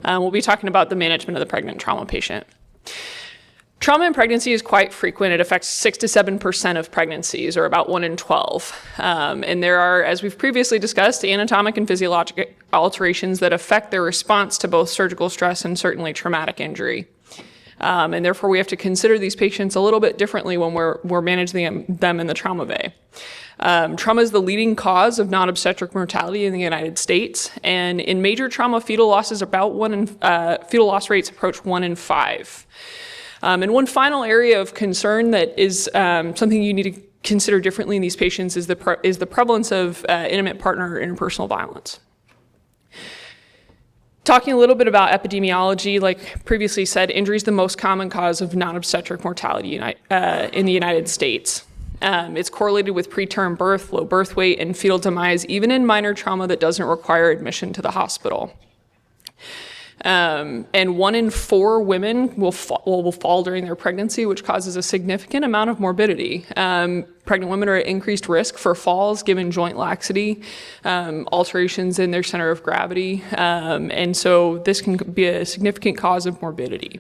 We'll be talking about the management of the pregnant trauma patient. Trauma in pregnancy is quite frequent. It affects 6 to 7% of pregnancies, or about 1 in 12. And there are, as we've previously discussed, anatomic and physiologic alterations that affect their response to both surgical stress and certainly traumatic injury. And therefore, we have to consider these patients a little bit differently when we're managing them in the trauma bay. Trauma is the leading cause of non-obstetric mortality in the United States, and in major trauma, fetal loss rates approach 1 in 5. And one final area of concern that is something you need to consider differently in these patients is the prevalence of intimate partner or interpersonal violence. Talking a little bit about epidemiology, like previously said, injury is the most common cause of non-obstetric mortality in the United States. It's correlated with preterm birth, low birth weight, and fetal demise, even in minor trauma that doesn't require admission to the hospital. And 1 in 4 women will fall during their pregnancy, which causes a significant amount of morbidity. Pregnant women are at increased risk for falls given joint laxity, alterations in their center of gravity, and so this can be a significant cause of morbidity.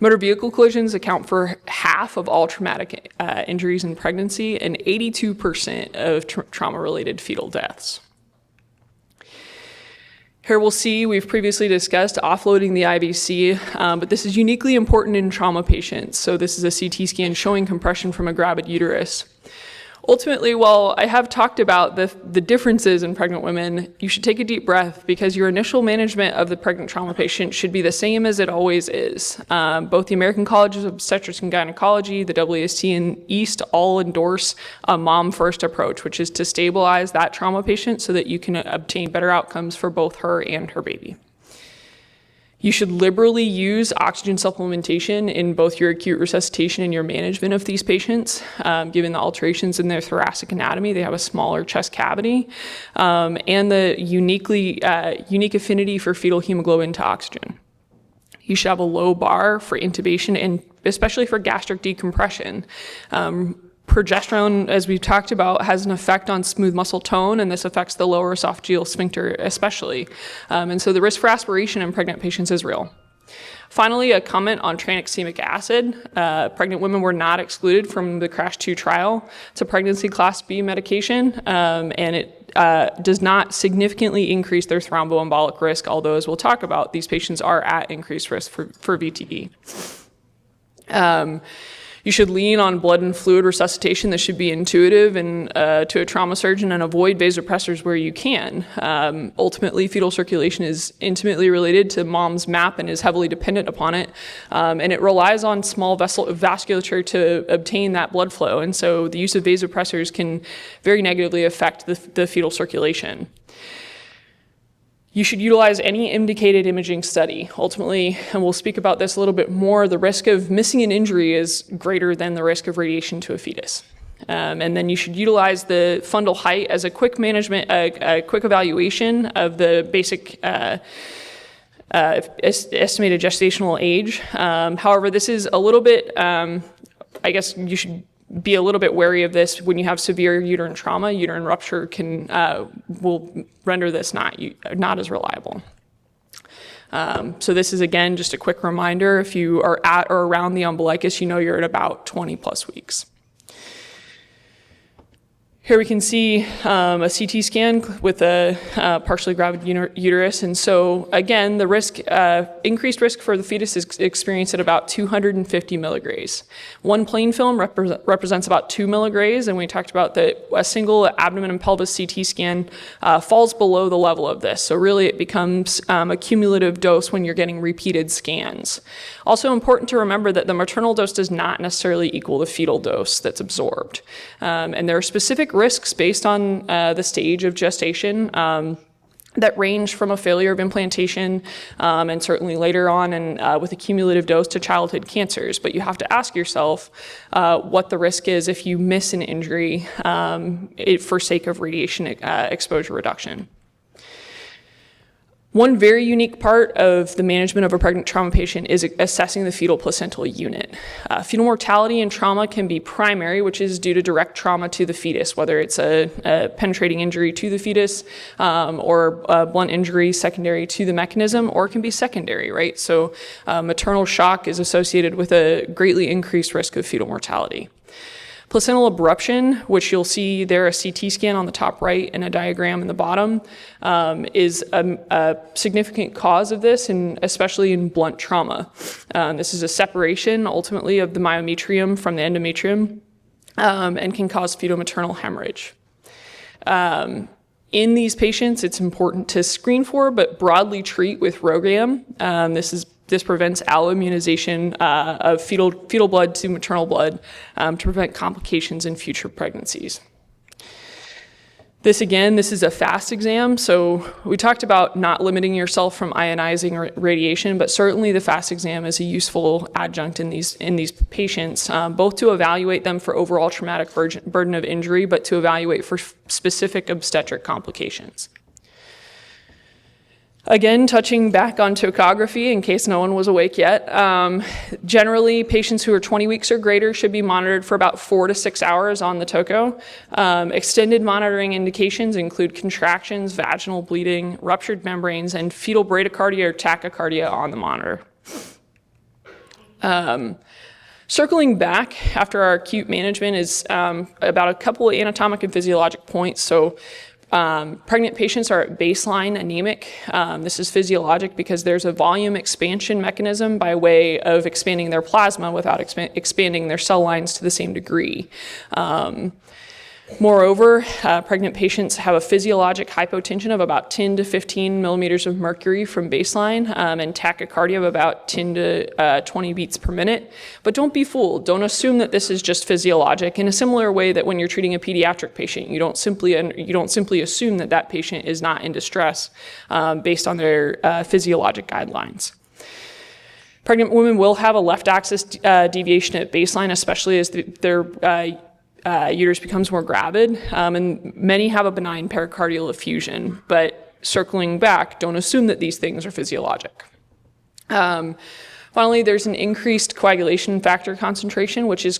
Motor vehicle collisions account for half of all traumatic injuries in pregnancy and 82% of trauma-related fetal deaths. Here we'll see, we've previously discussed offloading the IVC, but this is uniquely important in trauma patients. So this is a CT scan showing compression from a gravid uterus. Ultimately, while I have talked about the differences in pregnant women, you should take a deep breath because your initial management of the pregnant trauma patient should be the same as it always is. Both the American Colleges of Obstetrics and Gynecology, the WST and EAST all endorse a mom-first approach, which is to stabilize that trauma patient so that you can obtain better outcomes for both her and her baby. You should liberally use oxygen supplementation in both your acute resuscitation and your management of these patients. Given the alterations in their thoracic anatomy, they have a smaller chest cavity, and the unique affinity for fetal hemoglobin to oxygen. You should have a low bar for intubation and especially for gastric decompression. Progesterone, as we've talked about, has an effect on smooth muscle tone, and this affects the lower esophageal sphincter especially. And so the risk for aspiration in pregnant patients is real. Finally, a comment on tranexamic acid. Pregnant women were not excluded from the CRASH-2 trial. It's a pregnancy class B medication, and it does not significantly increase their thromboembolic risk, although as we'll talk about, these patients are at increased risk for VTE. You should lean on blood and fluid resuscitation. This should be intuitive and to a trauma surgeon, and avoid vasopressors where you can. Ultimately, fetal circulation is intimately related to mom's MAP and is heavily dependent upon it. And it relies on small vasculature to obtain that blood flow. And so the use of vasopressors can very negatively affect the fetal circulation. You should utilize any indicated imaging study. Ultimately, and we'll speak about this a little bit more, the risk of missing an injury is greater than the risk of radiation to a fetus. And then you should utilize the fundal height as a quick management, a quick evaluation of the basic estimated gestational age. However, this is a little bit, I guess you should be a little bit wary of this when you have severe uterine trauma. Uterine rupture will render this not as reliable. So this is, again, just a quick reminder. If you are at or around the umbilicus, you know you're at about 20 plus weeks. Here we can see a CT scan with a partially gravid uterus, and so again, the increased risk for the fetus is experienced at about 250 milligray. One plain film represents about 2 milligray, and we talked about that a single abdomen and pelvis CT scan falls below the level of this. So really, it becomes a cumulative dose when you're getting repeated scans. Also important to remember that the maternal dose does not necessarily equal the fetal dose that's absorbed, and there are specific risks based on the stage of gestation that range from a failure of implantation and certainly later on and with a cumulative dose to childhood cancers. But you have to ask yourself what the risk is if you miss an injury for sake of radiation exposure reduction. One very unique part of the management of a pregnant trauma patient is assessing the fetal placental unit. Fetal mortality in trauma can be primary, which is due to direct trauma to the fetus, whether it's a penetrating injury to the fetus or a blunt injury secondary to the mechanism, or it can be secondary, right? So maternal shock is associated with a greatly increased risk of fetal mortality. Placental abruption, which you'll see there, a CT scan on the top right and a diagram in the bottom, is a significant cause of this, and especially in blunt trauma. This is a separation, ultimately, of the myometrium from the endometrium and can cause fetal-maternal hemorrhage. In these patients, it's important to screen for, but broadly treat with RhoGAM. This prevents alloimmunization of fetal blood to maternal blood to prevent complications in future pregnancies. This is a fast exam. So we talked about not limiting yourself from ionizing radiation, but certainly the fast exam is a useful adjunct in these patients, both to evaluate them for overall traumatic burden of injury, but to evaluate for specific obstetric complications. Again, touching back on tocography, in case no one was awake yet, generally patients who are 20 weeks or greater should be monitored for about 4 to 6 hours on the toco. Extended monitoring indications include contractions, vaginal bleeding, ruptured membranes, and fetal bradycardia or tachycardia on the monitor. Circling back after our acute management is about a couple of anatomic and physiologic points. So pregnant patients are at baseline anemic. This is physiologic because there's a volume expansion mechanism by way of expanding their plasma without expanding their cell lines to the same degree. Moreover, pregnant patients have a physiologic hypotension of about 10 to 15 millimeters of mercury from baseline and tachycardia of about 10 to 20 beats per minute. But don't be fooled. Don't assume that this is just physiologic. In a similar way that when you're treating a pediatric patient, you don't simply assume that that patient is not in distress based on their physiologic guidelines. Pregnant women will have a left axis deviation at baseline, especially as their uterus becomes more gravid, and many have a benign pericardial effusion, but circling back, don't assume that these things are physiologic. Finally, there's an increased coagulation factor concentration, which is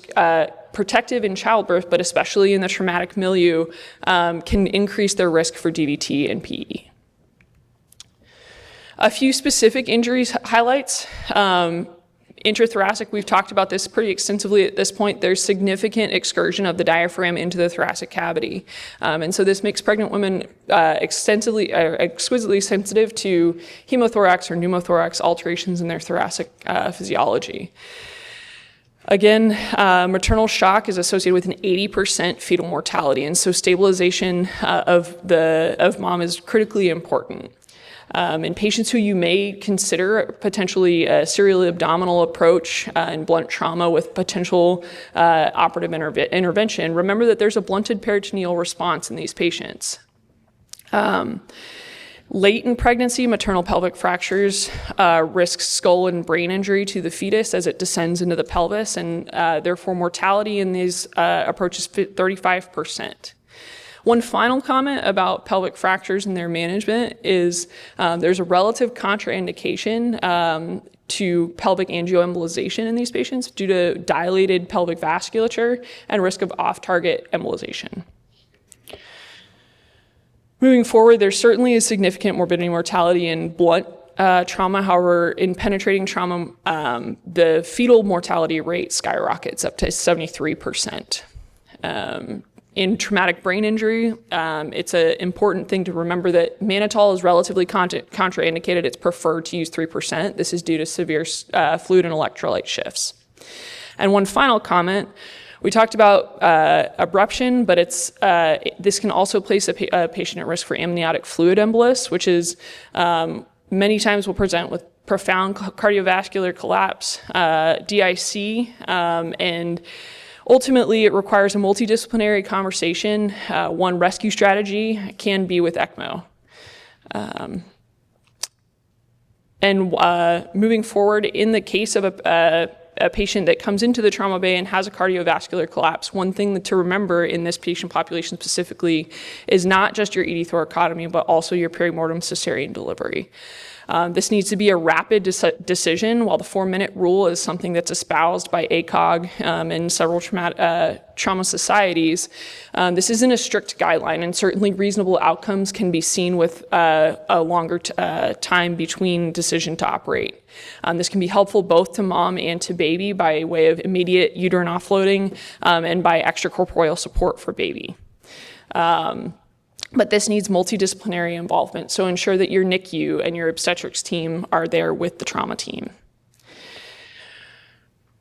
protective in childbirth, but especially in the traumatic milieu, can increase their risk for DVT and PE. A few specific injuries highlights. Intrathoracic, we've talked about this pretty extensively at this point. There's significant excursion of the diaphragm into the thoracic cavity. And so this makes pregnant women exquisitely sensitive to hemothorax or pneumothorax alterations in their thoracic physiology. Again, maternal shock is associated with an 80% fetal mortality, and so stabilization of mom is critically important. In patients who you may consider potentially a serial abdominal approach in blunt trauma with potential operative intervention, remember that there's a blunted peritoneal response in these patients. Late in pregnancy, maternal pelvic fractures risk skull and brain injury to the fetus as it descends into the pelvis, and therefore mortality in these approaches 35%. One final comment about pelvic fractures and their management is there's a relative contraindication to pelvic angioembolization in these patients due to dilated pelvic vasculature and risk of off-target embolization. Moving forward, there's certainly a significant morbidity mortality in blunt trauma. However, in penetrating trauma, the fetal mortality rate skyrockets up to 73%. In traumatic brain injury, it's an important thing to remember that mannitol is relatively contraindicated. It's preferred to use 3%. This is due to severe fluid and electrolyte shifts. And one final comment, we talked about abruption, but this can also place a patient at risk for amniotic fluid embolus, which is many times will present with profound cardiovascular collapse, DIC, and ultimately, it requires a multidisciplinary conversation. One rescue strategy can be with ECMO. And moving forward, in the case of a a patient that comes into the trauma bay and has a cardiovascular collapse, one thing to remember in this patient population specifically is not just your ED thoracotomy, but also your perimortem cesarean delivery. This needs to be a rapid decision, while the 4-minute rule is something that's espoused by ACOG and several trauma societies. This isn't a strict guideline, and certainly reasonable outcomes can be seen with a longer time between decision to operate. This can be helpful both to mom and to baby by way of immediate uterine offloading and by extracorporeal support for baby. But this needs multidisciplinary involvement, so ensure that your NICU and your obstetrics team are there with the trauma team.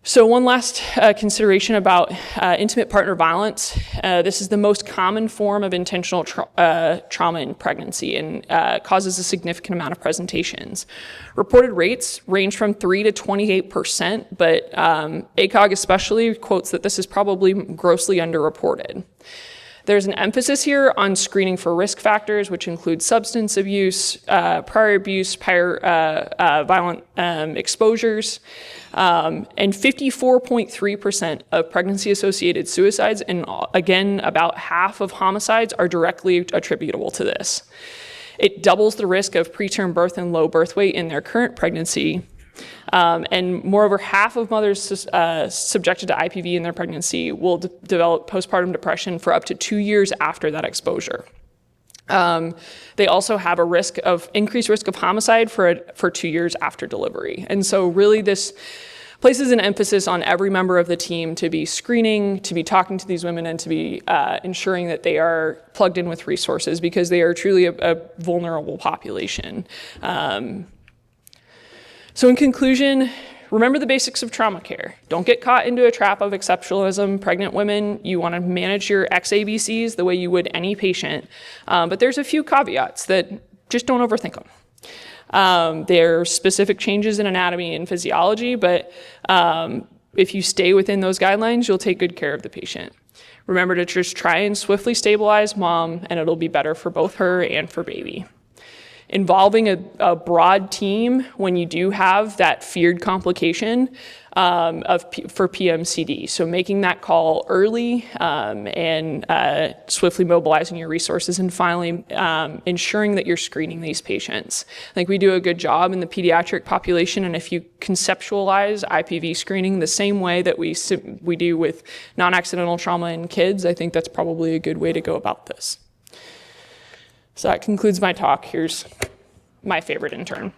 So one last consideration about intimate partner violence. This is the most common form of intentional trauma in pregnancy and causes a significant amount of presentations. Reported rates range from 3 to 28%, but ACOG especially quotes that this is probably grossly underreported. There's an emphasis here on screening for risk factors, which include substance abuse, prior abuse, prior violent exposures, and 54.3% of pregnancy-associated suicides, and again, about half of homicides are directly attributable to this. It doubles the risk of preterm birth and low birth weight in their current pregnancy. And moreover, half of mothers subjected to IPV in their pregnancy will develop postpartum depression for up to 2 years after that exposure. They also have increased risk of homicide for 2 years after delivery. And so really this places an emphasis on every member of the team to be screening, to be talking to these women, and to be ensuring that they are plugged in with resources, because they are truly a vulnerable population. So in conclusion, remember the basics of trauma care. Don't get caught into a trap of exceptionalism. Pregnant women, you want to manage your XABCs the way you would any patient. But there's a few caveats that just don't overthink them. There are specific changes in anatomy and physiology, but if you stay within those guidelines, you'll take good care of the patient. Remember to just try and swiftly stabilize mom, and it'll be better for both her and for baby. Involving a broad team when you do have that feared complication for PMCD. So making that call early and swiftly mobilizing your resources, and finally ensuring that you're screening these patients. I think we do a good job in the pediatric population, and if you conceptualize IPV screening the same way that we do with non-accidental trauma in kids, I think that's probably a good way to go about this. So that concludes my talk. Here's my favorite intern.